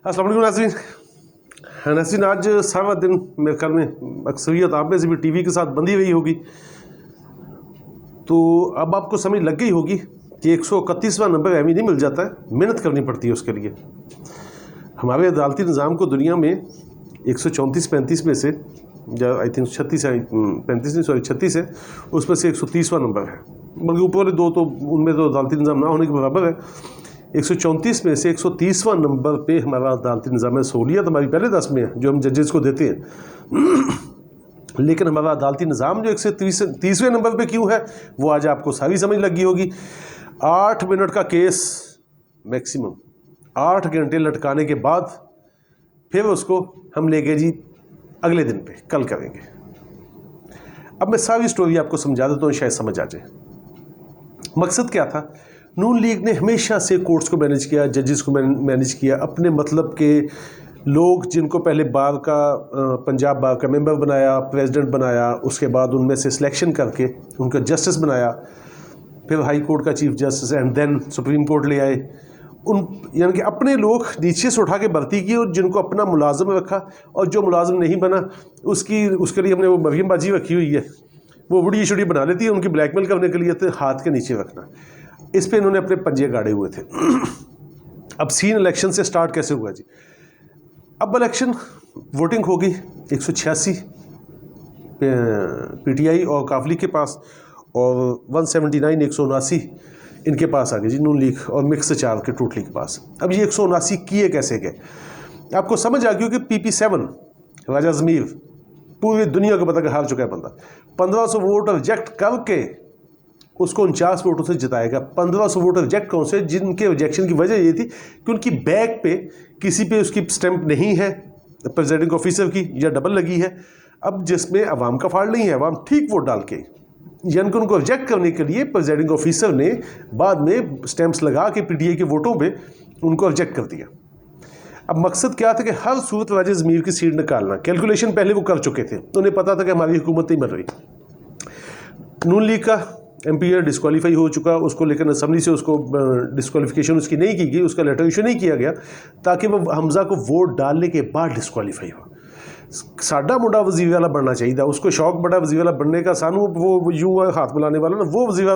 अस्सलाम वालेकुम नाज़रीन। नाज़रीन, आज सारा दिन मेरे ख्याल में अक्सरियत आप में से भी टीवी के साथ बंधी हुई होगी, तो अब आपको समझ लग गई होगी कि 131वां नंबर एवं नहीं मिल जाता है, मेहनत करनी पड़ती है उसके लिए। हमारे अदालती निज़ाम को दुनिया में 134-35 में से, या आई थिंक 36 है, 35 नहीं सॉरी 36 है, उसमें से 130वां नंबर है। बल्कि ऊपर वाले दो तो उनमें तो अदालती निज़ाम ना होने के बराबर है। 134 में से 130वां नंबर पे हमारा अदालती निज़ाम है। सहूलियत हमारी पहले 10 में है जो हम जजेस को देते हैं लेकिन हमारा अदालती निज़ाम जो 130वें नंबर पे क्यों है वो आज आपको सारी समझ लगी होगी। 8 मिनट का केस मैक्सिमम, 8 घंटे लटकाने के बाद फिर उसको हम ले गए जी अगले दिन पे, कल करेंगे। अब मैं सारी स्टोरी आपको समझा देता हूँ, शायद समझ आ जाए। मकसद क्या था? नून लीग ने हमेशा से कोर्ट्स को मैनेज किया, जजेस को मैनेज किया, अपने मतलब के लोग जिनको पहले बार का पंजाब बार का मेंबर बनाया, प्रेसिडेंट बनाया, उसके बाद उनमें से सिलेक्शन करके उनका जस्टिस बनाया, फिर हाई कोर्ट का chief justice and then supreme court ले आए। उन यानी कि अपने लोग नीचे से उठा के भर्ती किए और जिनको अपना मुलाजिम रखा, और जो मुलाजिम नहीं बना उसके लिए हमने वो मरियमबाजी रखी हुई है, वो बड़ी शुड़ी बना लेती है उनकी ब्लैकमेल करने के लिए, तो हाथ के नीचे रखना। इस पे इन्होंने अपने पंजे गाड़े हुए थे। अब सीन इलेक्शन से स्टार्ट कैसे हुआ जी? अब इलेक्शन वोटिंग होगी 186 पीटीआई और काफली के पास, और 179 179 इनके पास आ गए जी, नून लीग और मिक्स 4 के टोटली के पास। अब ये 179 किए कैसे गए आपको समझ आ गई कि PP7 राजा ज़मीर पूरी दुनिया को पता कि हार चुका है बंदा। 1500 वोट रिजेक्ट करके उसको 49 वोटों से जिताएगा। 1500 वोट रिजेक्ट कौन से? जिनके रिजेक्शन की वजह ये थी कि उनकी बैक पे किसी पे उसकी स्टैंप नहीं है प्रेसिडेंट ऑफिसर की, या डबल लगी है। अब जिसमें अवाम का फाड़ नहीं है, अवाम ठीक वोट डाल के, यानी कि उनको रिजेक्ट करने के लिए प्रेसिडेंट ऑफिसर ने बाद में स्टैंप्स लगा के पीटीआई के वोटों पे उनको रिजेक्ट कर दिया। अब मकसद क्या था कि हर सूरत राजा ज़मीर की सीट निकालना। कैलकुलेशन पहले वो कर चुके थे, उन्हें पता था कि हमारी हुकूमत नहीं बन रही। नून लीग का MP डिस्क्वालीफाई हो चुका, उसको लेकर असम्बली से उसको डिस्क्वालिफिकेशन उसकी नहीं की गई, उसका लेटर इशू नहीं किया गया ताकि वो हमजा को वोट डालने के बाद डिस्क्वालीफाई हो। साडा मुंडा वजीर वाला बनना चाहिए था, उसको शौक बड़ा वजीर वाला बनने का, सानू वो यूँ हाथ मिलाने वाला ना, वो वजीर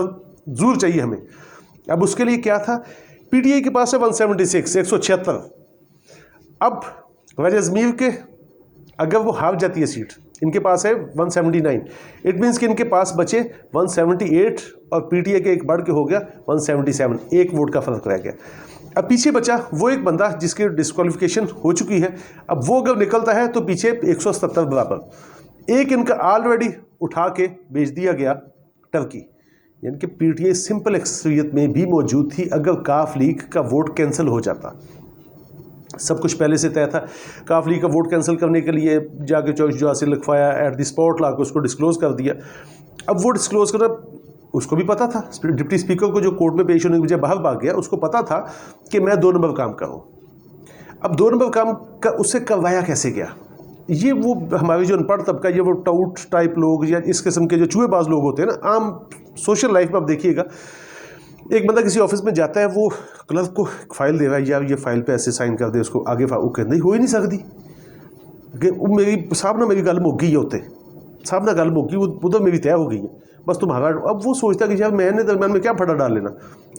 जरूर चाहिए हमें। अब उसके लिए क्या था? पीटीआई के पास है 176 176। अब राजा ज़मीर के अगर वो हार जाती है सीट, इनके पास है 179, इट मीन्स कि इनके पास बचे 178 और पीटीआई के एक बढ़ के हो गया 177, एक वोट का फ़र्क रह गया। अब पीछे बचा वो एक बंदा जिसकी डिस्क्वालिफिकेशन हो चुकी है। अब वो अगर निकलता है तो पीछे 170 बराबर, एक इनका ऑलरेडी उठा के भेज दिया गया टर्की। यानी कि पीटीआई सिंपल एक्सरियत में भी मौजूद थी अगर काफ लीग का वोट कैंसिल हो जाता। सब कुछ पहले से तय था। काफ लीग का वोट कैंसिल करने के लिए जाके चॉइस जो हासिल लिखवाया, एट द स्पॉट ला के उसको डिस्क्लोज़ कर दिया। अब वो डिस्क्लोज़ करना उसको भी पता था, डिप्टी स्पीकर को जो कोर्ट में पेश होने की वजह बाहर भाग गया, उसको पता था कि मैं 2 नंबर काम करूँ। अब 2 नंबर काम का उससे करवाया कैसे गया? ये वो हमारी जो अनपढ़ तबका, ये वो टाउट टाइप लोग या इस किस्म के जो चूहेबाज लोग होते हैं ना, आम सोशल लाइफ में आप देखिएगा, एक बंदा किसी ऑफिस में जाता है, वो क्लर्क को फाइल दे रहा है, यार ये फाइल पे ऐसे साइन कर दे, उसको आगे वो कहते नहीं हो ही नहीं सकती कि मेरी साहब ना मेरी गल मुक गई है, उत्ते साहब ना गल मुक गई, उधर मेरी तय हो गई है, बस तुम्हारा। अब वो सोचता कि यार मैंने दरम्यान में क्या फटा डाल लेना,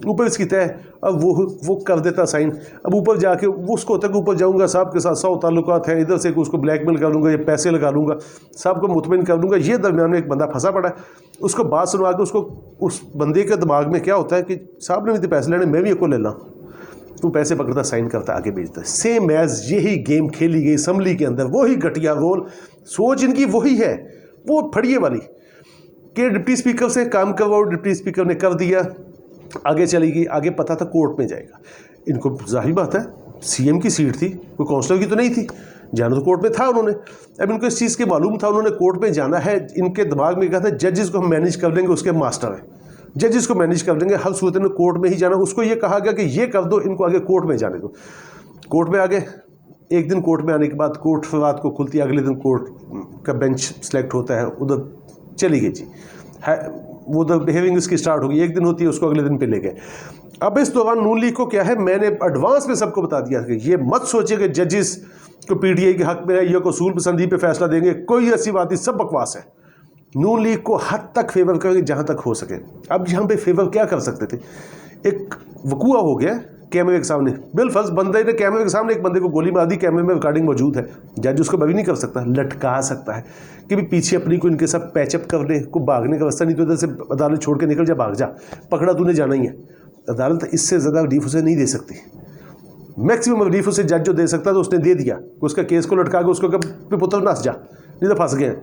ऊपर इसकी तय। अब वो कर देता साइन। अब ऊपर जाके वो उसको होता है कि ऊपर जाऊँगा, साहब के साथ 100 ताल्लुकात हैं, इधर से उसको ब्लैकमेल कर लूँगा, ये पैसे लगा लूँगा, साहब को मुतमिन कर लूँगा। ये दरम्यान में एक बंदा फंसा पड़ा है, उसको बात सुनवा के उसको उस बंदे के दिमाग में क्या होता है कि साहब ने भी तो पैसे लेने, मैं भी एक को ले ला। तू पैसे पकड़ता, साइन करता, आगे भेजता है। सेम एज यही गेम खेली गई असम्बली के अंदर, वही घटिया रोल, सोच इनकी वही है, वो फड़िए वाली कि डिप्टी स्पीकर से काम करवाओ। डिप्टी स्पीकर ने कर दिया, आगे चली गई। आगे पता था कोर्ट में जाएगा। इनको जाहिर बात है CM की सीट थी, कोई काउंसलर की तो नहीं थी, जाना तो कोर्ट में था उन्होंने। अब इनको इस चीज़ के मालूम था, उन्होंने कोर्ट में जाना है। इनके दिमाग में कहा था जजेस को हम मैनेज कर लेंगे, उसके मास्टर हैं, जजेस को मैनेज कर लेंगे, हर सूरत में कोर्ट में ही जाना। उसको ये कहा गया कि ये कर दो, इनको आगे कोर्ट में जाने दो। कोर्ट में आगे एक दिन कोर्ट में आने के बाद कोर्ट रात को खुलती है, अगले दिन कोर्ट का बेंच सेलेक्ट होता है, उधर चली गई जी है, वो उधर हियरिंग इसकी स्टार्ट होगी, एक दिन होती है, उसको अगले दिन पे ले गए। अब इस दौरान नून लीग को क्या है, मैंने एडवांस में सबको बता दिया कि ये मत सोचिए कि जजेस को पीटीआई के हक में है, ये कसूल पसंदी पे फैसला देंगे, कोई ऐसी बात नहीं, सब बकवास है। नून लीग को हद तक फेवर करेंगे जहाँ तक हो सके। अब यहाँ पे फेवर क्या कर सकते थे, एक वकूआ हो गया कैमरे के सामने, बिलफर्ज बंदे ने कैमरे के सामने एक बंदे को गोली मार दी, कैमरे में रिकॉर्डिंग मौजूद है, जज उसको बरी नहीं कर सकता, लटका सकता है कि भी पीछे अपनी को इनके साथ पैचअप करने को भागने का रास्ता नहीं, तो इधर से अदालत छोड़ के निकल जा, भाग जा, पकड़ा तूने जाना ही है। अदालत इससे ज़्यादा रिलीफ उसे नहीं दे सकती, मैक्सिमम रिलीफ उसे जज जो दे सकता तो उसने दे दिया, उसका केस को लटका के उसको कब पुत्र नस जा, नहीं तो फंस गए।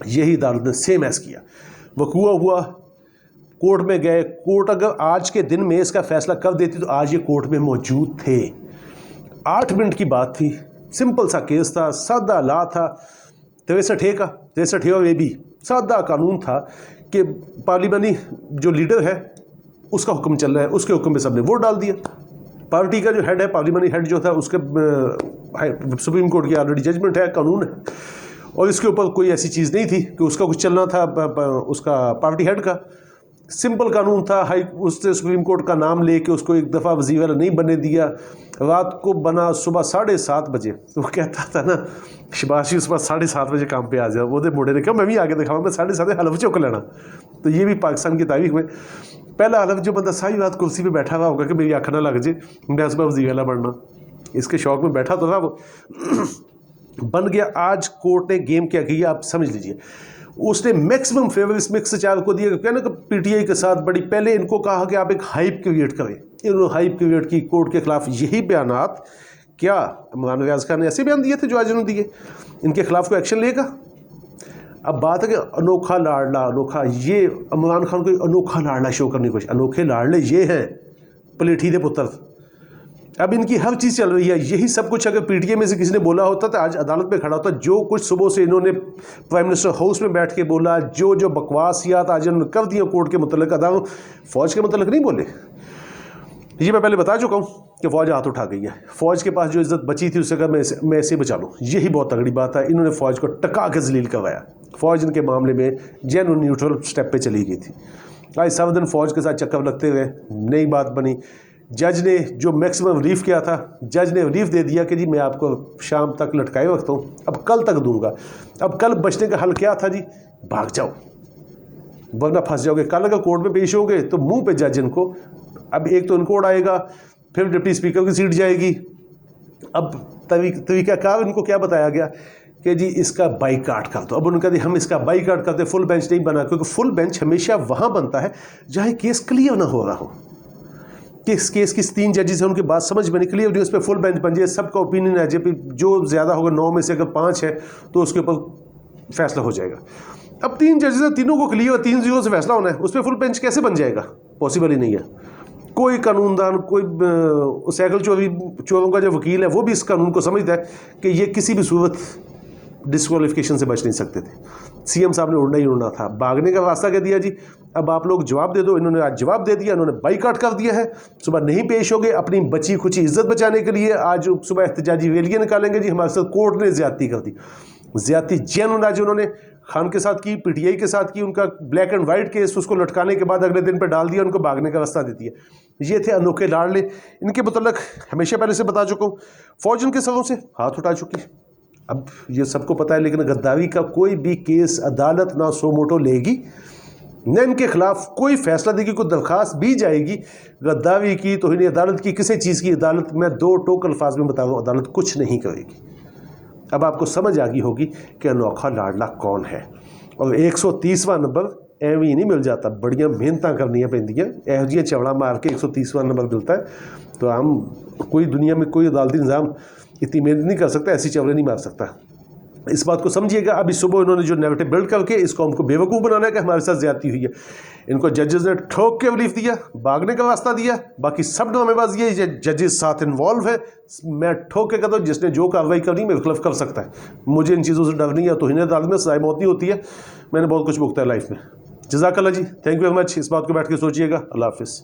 यही अदालत ने सेम ऐस किया, वकूआ हुआ, कोर्ट में गए, कोर्ट अगर आज के दिन में इसका फैसला कर देती तो आज ये कोर्ट में मौजूद थे। 8 मिनट की बात थी, सिंपल सा केस था, सादा ला था, 63 और ये भी सादा कानून था कि पार्लियामानी जो लीडर है उसका हुक्म चल रहा है, उसके हुक्म पे सबने वोट डाल दिया। पार्टी का जो हेड है, पार्लियामानी हेड जो था, उसके सुप्रीम कोर्ट की ऑलरेडी जजमेंट है, कानून है, और इसके ऊपर कोई ऐसी चीज़ नहीं थी कि उसका कुछ चलना था उसका पार्टी हेड का। सिंपल कानून था, उसने सुप्रीम कोर्ट का नाम लेके उसको एक दफ़ा वज़ीर नहीं बनने दिया, रात को बना सुबह 7:30 बजे। तो वो कहता था ना शबाशी सुबह 7:30 बजे काम पे आ जाओ, वो मुंडे ने कहा मैं भी आगे दिखाऊँ, मैं 7:30 हलफ चौक लेना। तो ये भी पाकिस्तान की तारीख में पहला हलफ जो बंदा सारी रात कुर्सी पे बैठा हुआ होगा कि मेरी आँख ना लग जाए, मैं सुबह वज़ीर बनना, इसके शौक में बैठा तो था वो बन गया। आज कोर्ट ने गेम क्या किया आप समझ लीजिए, उसने मैक्सिमम फेवर इस मिक्स चार को दिया। कहना कि पीटीआई के साथ बड़ी पहले इनको कहा कि आप एक हाइप क्रिएट करें, इन्होंने हाइप क्रिएट की कोर्ट के खिलाफ। यही बयानात क्या इमरान रियाज खान ने ऐसे बयान दिए थे जो आज उन्होंने दिए, इनके खिलाफ कोई एक्शन लेगा? अब बात है कि अनोखा लाडला, अनोखा, ये इमरान खान को अनोखा लाडला शो करने की कोशिश, अनोखे लाडले ये हैं पलेठी दे पुत्र। अब इनकी हर चीज़ चल रही है, यही सब कुछ अगर पीटीआई में से किसी ने बोला होता तो आज अदालत में खड़ा होता। जो कुछ सुबह से इन्होंने प्राइम मिनिस्टर हाउस में बैठ के बोला, जो जो बकवासियात आज इन्होंने कर दिया कोर्ट के मतलब, अदालत फ़ौज के मतलब नहीं बोले। ये मैं पहले बता चुका हूँ कि फ़ौज हाथ उठा गई है, फ़ौज के पास जो इज्जत बची थी उससे अगर मैं ऐसे बचा लूँ, यही बहुत तगड़ी बात है। इन्होंने फ़ौज को टका के जलील करवाया, फ़ौज इनके मामले में जेन्युइन न्यूट्रल स्टेप पे चली गई थी। आज 7 दिन फ़ौज के साथ चक्कर लगते हुए नई बात बनी। जज ने जो मैक्सिमम रिलीफ किया था, जज ने रिलीफ दे दिया कि जी मैं आपको शाम तक लटकाए रखता हूँ, अब कल तक दूंगा। अब कल बचने का हल क्या था जी, भाग जाओ वरना फंस जाओगे। कल अगर कोर्ट में पेश होगे तो मुंह पे जज इनको, अब एक तो इनको उड़ाएगा, फिर डिप्टी स्पीकर की सीट जाएगी। अब तरीक़ाकार इनको क्या बताया गया कि जी इसका बाइकाट कर दो। अब उन्होंने कहा हम इसका बाइकाट करते, फुल बेंच नहीं बना, क्योंकि फुल बेंच हमेशा वहाँ बनता है जहाँ केस क्लियर ना हो रहा हो। इस केस की 3 जजेस हैं, उनकी बात समझ में निकली, और उस पर फुल बेंच बन जाए, सबका ओपिनियन है, जो ज़्यादा होगा 9 में से अगर 5 है तो उसके ऊपर फैसला हो जाएगा। अब 3 जजेस हैं, तीनों को क्लियर, 3-0 से फैसला होना है, उस पर फुल बेंच कैसे बन जाएगा? पॉसिबल ही नहीं है। कोई कानूनदान, कोई साइकिल चोरों का जो वकील है वो भी इस कानून को समझता है कि ये किसी भी सूरत डिस्क्वालिफिकेशन से बच नहीं सकते थे। सीएम साहब ने उड़ना ही उड़ना था, भागने का रास्ता क्या दिया जी, अब आप लोग जवाब दे दो। इन्होंने आज जवाब दे दिया, इन्होंने बाइकाट कर दिया है, सुबह नहीं पेश हो गए, अपनी बची खुची इज्जत बचाने के लिए आज सुबह एहतजाजी रैलियाँ निकालेंगे जी हमारे साथ कोर्ट ने ज्यादती कर दी। ज्यादती जेन्युइन आज उन्होंने खान के साथ की, पीटीआई के साथ की, उनका ब्लैक एंड वाइट केस उसको लटकाने के बाद अगले दिन पर डाल दिया, उनको भागने का रास्ता दे दिया। ये थे अनोखे लाडले। इनके मतलब हमेशा पहले से बता चुका हूँ, फौज इनके सरों से हाथ उठा चुकी। अब ये सबको पता है, लेकिन गद्दारी का कोई भी केस अदालत ना सो मोटो लेगी, न इनके खिलाफ कोई फैसला देगी, कोई दरख्वास्त भी जाएगी गद्दारी की, तौहीन अदालत की, किसी चीज़ की, अदालत में 2 टोक अल्फाज में बता रहा हूँ, अदालत कुछ नहीं करेगी। अब आपको समझ आ गई होगी कि अनोखा लाडला कौन है। और 130वां नंबर एवं ही नहीं मिल जाता, बड़िया मेहनत करनी पैंदियां, एहो जिहियां चवड़ा मार के 130वां नंबर मिलता है। तो हम कोई दुनिया में कोई अदालती निज़ाम इतनी मेहनत नहीं कर सकता, ऐसी चवड़े नहीं मार सकता। इस बात को समझिएगा। अभी सुबह इन्होंने जो नैरेटिव बिल्ड करके इस कौम को बेवकूफ़ बनाना है कि हमारे साथ ज्यादती हुई है, इनको जजेस ने ठोक के रिलीफ दिया, भागने का रास्ता दिया, बाकी सब ड्रामेबाजी है, ये जजेस साथ इन्वॉल्व है। मैं ठोक के कहता हूँ जिसने जो कार्रवाई करनी मेरे खिलाफ कर सकता है, मुझे इन चीज़ों से डर नहीं है। तो इन्हें अदालत में सजाए मौत नहीं होती है, मैंने बहुत कुछ भुगता है लाइफ में। जज़ाकल्लाह जी, थैंक यू वेरी मच। इस बात को बैठ के सोचिएगा। अल्लाह हाफिज़।